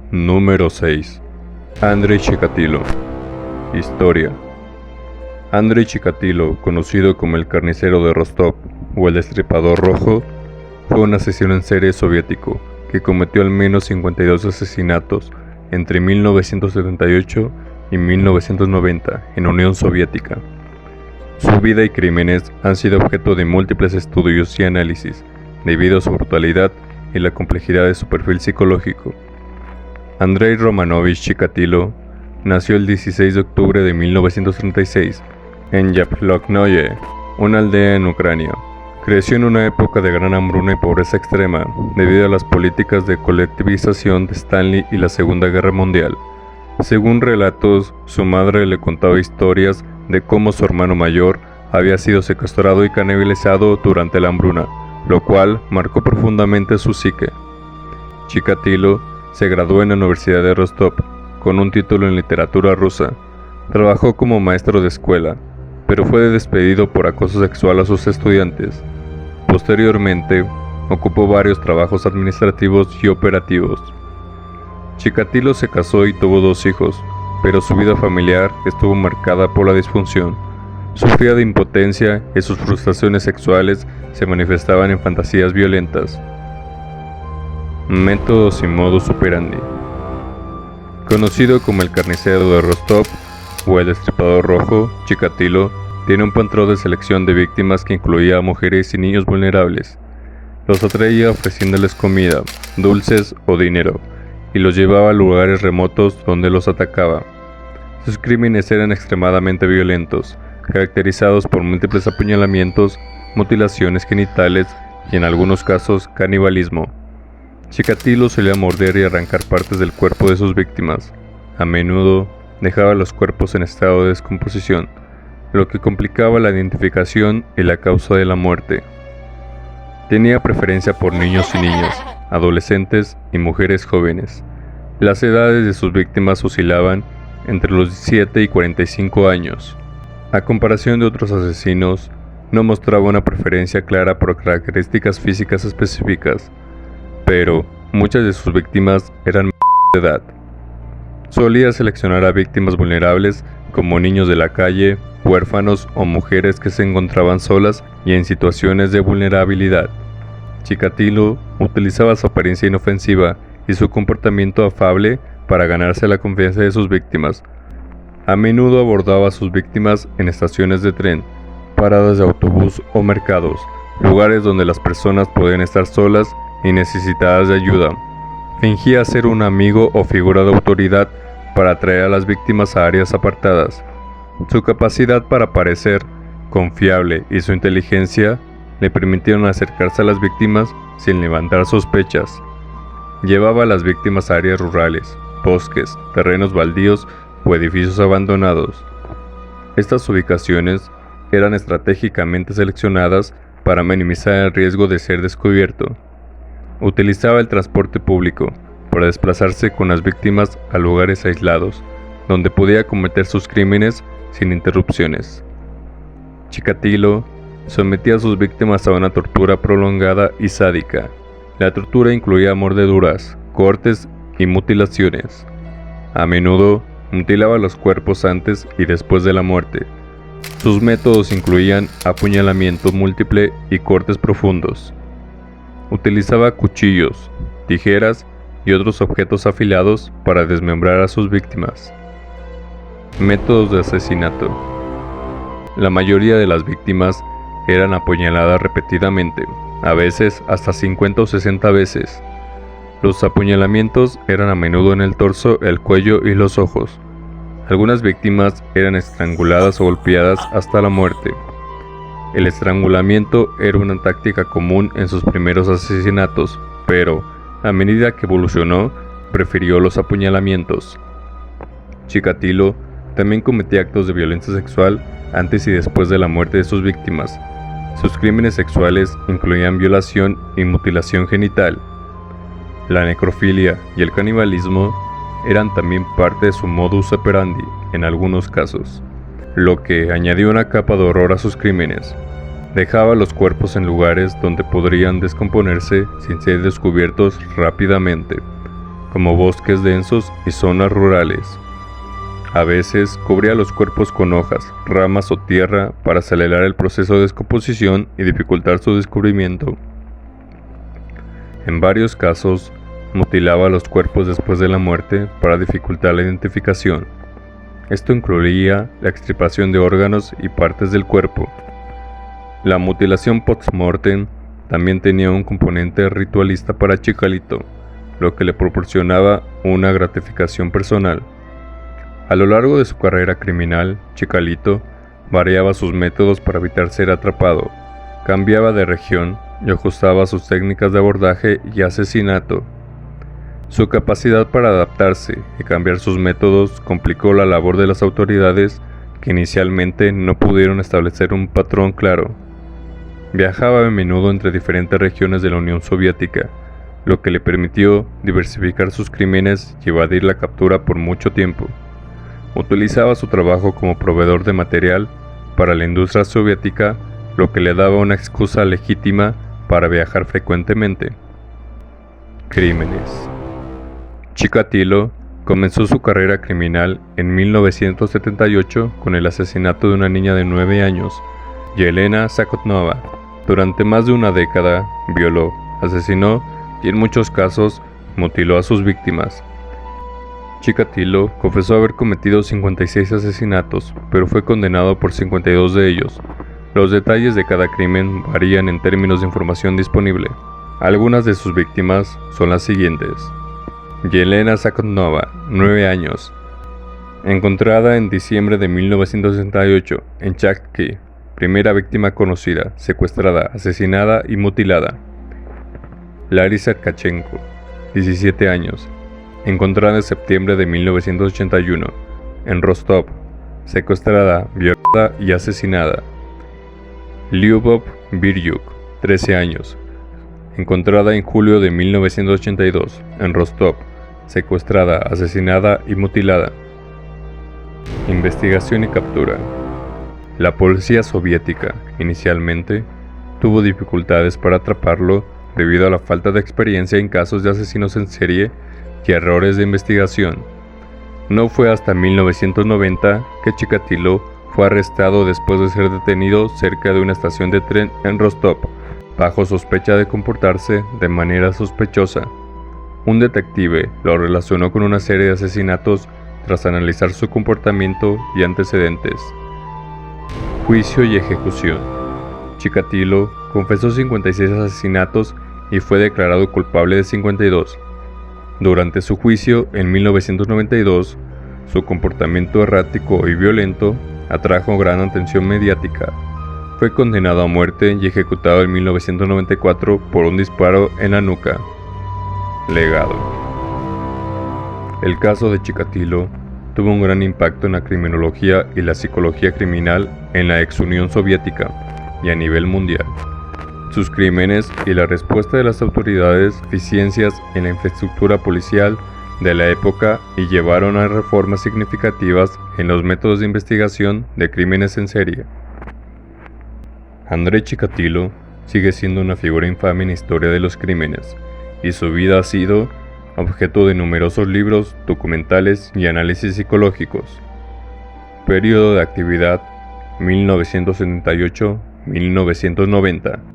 Número 6. Andrei Chikatilo. Historia. Andrei Chikatilo, conocido como el carnicero de Rostov o el destripador rojo, fue un asesino en serie soviético que cometió al menos 52 asesinatos entre 1978 y 1990 en Unión Soviética. Su vida y crímenes han sido objeto de múltiples estudios y análisis debido a su brutalidad y la complejidad de su perfil psicológico. Andrei Romanovich Chikatilo nació el 16 de octubre de 1936 en Yablonnoye, una aldea en Ucrania. Creció en una época de gran hambruna y pobreza extrema debido a las políticas de colectivización de Stalin y la Segunda Guerra Mundial. Según relatos, su madre le contaba historias de cómo su hermano mayor había sido secuestrado y canibalizado durante la hambruna, lo cual marcó profundamente su psique. Chikatilo se graduó en la Universidad de Rostov con un título en literatura rusa. Trabajó como maestro de escuela, pero fue despedido por acoso sexual a sus estudiantes. Posteriormente, ocupó varios trabajos administrativos y operativos. Chikatilo se casó y tuvo 2 hijos, pero su vida familiar estuvo marcada por la disfunción. Sufría de impotencia y sus frustraciones sexuales se manifestaban en fantasías violentas. Métodos y modus operandi. Conocido como el carnicero de Rostov o el destripador rojo, Chikatilo tiene un patrón de selección de víctimas que incluía a mujeres y niños vulnerables. Los atraía ofreciéndoles comida, dulces o dinero, y los llevaba a lugares remotos donde los atacaba. Sus crímenes eran extremadamente violentos, caracterizados por múltiples apuñalamientos, mutilaciones genitales y en algunos casos canibalismo. Chikatilo solía morder y arrancar partes del cuerpo de sus víctimas. A menudo dejaba los cuerpos en estado de descomposición, lo que complicaba la identificación y la causa de la muerte. Tenía preferencia por niños y niñas, adolescentes y mujeres jóvenes. Las edades de sus víctimas oscilaban entre los 17 y 45 años. A comparación de otros asesinos, no mostraba una preferencia clara por características físicas específicas, pero muchas de sus víctimas eran de edad. Solía seleccionar a víctimas vulnerables como niños de la calle, huérfanos o mujeres que se encontraban solas y en situaciones de vulnerabilidad. Chikatilo utilizaba su apariencia inofensiva y su comportamiento afable para ganarse la confianza de sus víctimas. A menudo abordaba a sus víctimas en estaciones de tren, paradas de autobús o mercados, lugares donde las personas podían estar solas y necesitadas de ayuda. Fingía ser un amigo o figura de autoridad para atraer a las víctimas a áreas apartadas. Su capacidad para parecer confiable y su inteligencia le permitieron acercarse a las víctimas sin levantar sospechas. Llevaba a las víctimas a áreas rurales, bosques, terrenos baldíos o edificios abandonados. Estas ubicaciones eran estratégicamente seleccionadas para minimizar el riesgo de ser descubierto. Utilizaba el transporte público para desplazarse con las víctimas a lugares aislados, donde podía cometer sus crímenes sin interrupciones. Chikatilo sometía a sus víctimas a una tortura prolongada y sádica. La tortura incluía mordeduras, cortes y mutilaciones. A menudo mutilaba los cuerpos antes y después de la muerte. Sus métodos incluían apuñalamiento múltiple y cortes profundos. Utilizaba cuchillos, tijeras y otros objetos afilados para desmembrar a sus víctimas. Métodos de asesinato. La mayoría de las víctimas eran apuñaladas repetidamente, a veces hasta 50 o 60 veces. Los apuñalamientos eran a menudo en el torso, el cuello y los ojos. Algunas víctimas eran estranguladas o golpeadas hasta la muerte. El estrangulamiento era una táctica común en sus primeros asesinatos, pero, a medida que evolucionó, prefirió los apuñalamientos. Chikatilo también cometía actos de violencia sexual antes y después de la muerte de sus víctimas. Sus crímenes sexuales incluían violación y mutilación genital. La necrofilia y el canibalismo eran también parte de su modus operandi en algunos casos, lo que añadió una capa de horror a sus crímenes. Dejaba los cuerpos en lugares donde podrían descomponerse sin ser descubiertos rápidamente, como bosques densos y zonas rurales. A veces cubría los cuerpos con hojas, ramas o tierra para acelerar el proceso de descomposición y dificultar su descubrimiento. En varios casos, mutilaba los cuerpos después de la muerte para dificultar la identificación. Esto incluía la extirpación de órganos y partes del cuerpo. La mutilación post-mortem también tenía un componente ritualista para Chicalito, lo que le proporcionaba una gratificación personal. A lo largo de su carrera criminal, Chicalito variaba sus métodos para evitar ser atrapado, cambiaba de región y ajustaba sus técnicas de abordaje y asesinato. Su capacidad para adaptarse y cambiar sus métodos complicó la labor de las autoridades, que inicialmente no pudieron establecer un patrón claro. Viajaba a menudo entre diferentes regiones de la Unión Soviética, lo que le permitió diversificar sus crímenes y evadir la captura por mucho tiempo. Utilizaba su trabajo como proveedor de material para la industria soviética, lo que le daba una excusa legítima para viajar frecuentemente. Crímenes. Chikatilo comenzó su carrera criminal en 1978 con el asesinato de una niña de 9 años, Yelena Zakotnova. Durante más de una década, violó, asesinó y en muchos casos mutiló a sus víctimas. Chikatilo confesó haber cometido 56 asesinatos, pero fue condenado por 52 de ellos. Los detalles de cada crimen varían en términos de información disponible. Algunas de sus víctimas son las siguientes. Yelena Zakotnova, 9 años. Encontrada en diciembre de 1968 en Chakki, primera víctima conocida, secuestrada, asesinada y mutilada. Larisa Tkachenko, 17 años. Encontrada en septiembre de 1981 en Rostov, secuestrada, violada y asesinada. Lyubov Biryuk, 13 años. Encontrada en julio de 1982 en Rostov, secuestrada, asesinada y mutilada. Investigación y captura. La policía soviética, inicialmente, tuvo dificultades para atraparlo debido a la falta de experiencia en casos de asesinos en serie y errores de investigación. No fue hasta 1990 que Chikatilo fue arrestado después de ser detenido cerca de una estación de tren en Rostov, bajo sospecha de comportarse de manera sospechosa. Un detective lo relacionó con una serie de asesinatos tras analizar su comportamiento y antecedentes. Juicio y ejecución. Chikatilo confesó 56 asesinatos y fue declarado culpable de 52. Durante su juicio en 1992, su comportamiento errático y violento atrajo gran atención mediática. Fue condenado a muerte y ejecutado en 1994 por un disparo en la nuca. Legado. El caso de Chikatilo tuvo un gran impacto en la criminología y la psicología criminal en la ex Unión Soviética y a nivel mundial. Sus crímenes y la respuesta de las autoridades, eficiencias en la infraestructura policial de la época y llevaron a reformas significativas en los métodos de investigación de crímenes en serie. Andrei Chikatilo sigue siendo una figura infame en la historia de los crímenes, y su vida ha sido objeto de numerosos libros, documentales y análisis psicológicos. Período de actividad 1978-1990.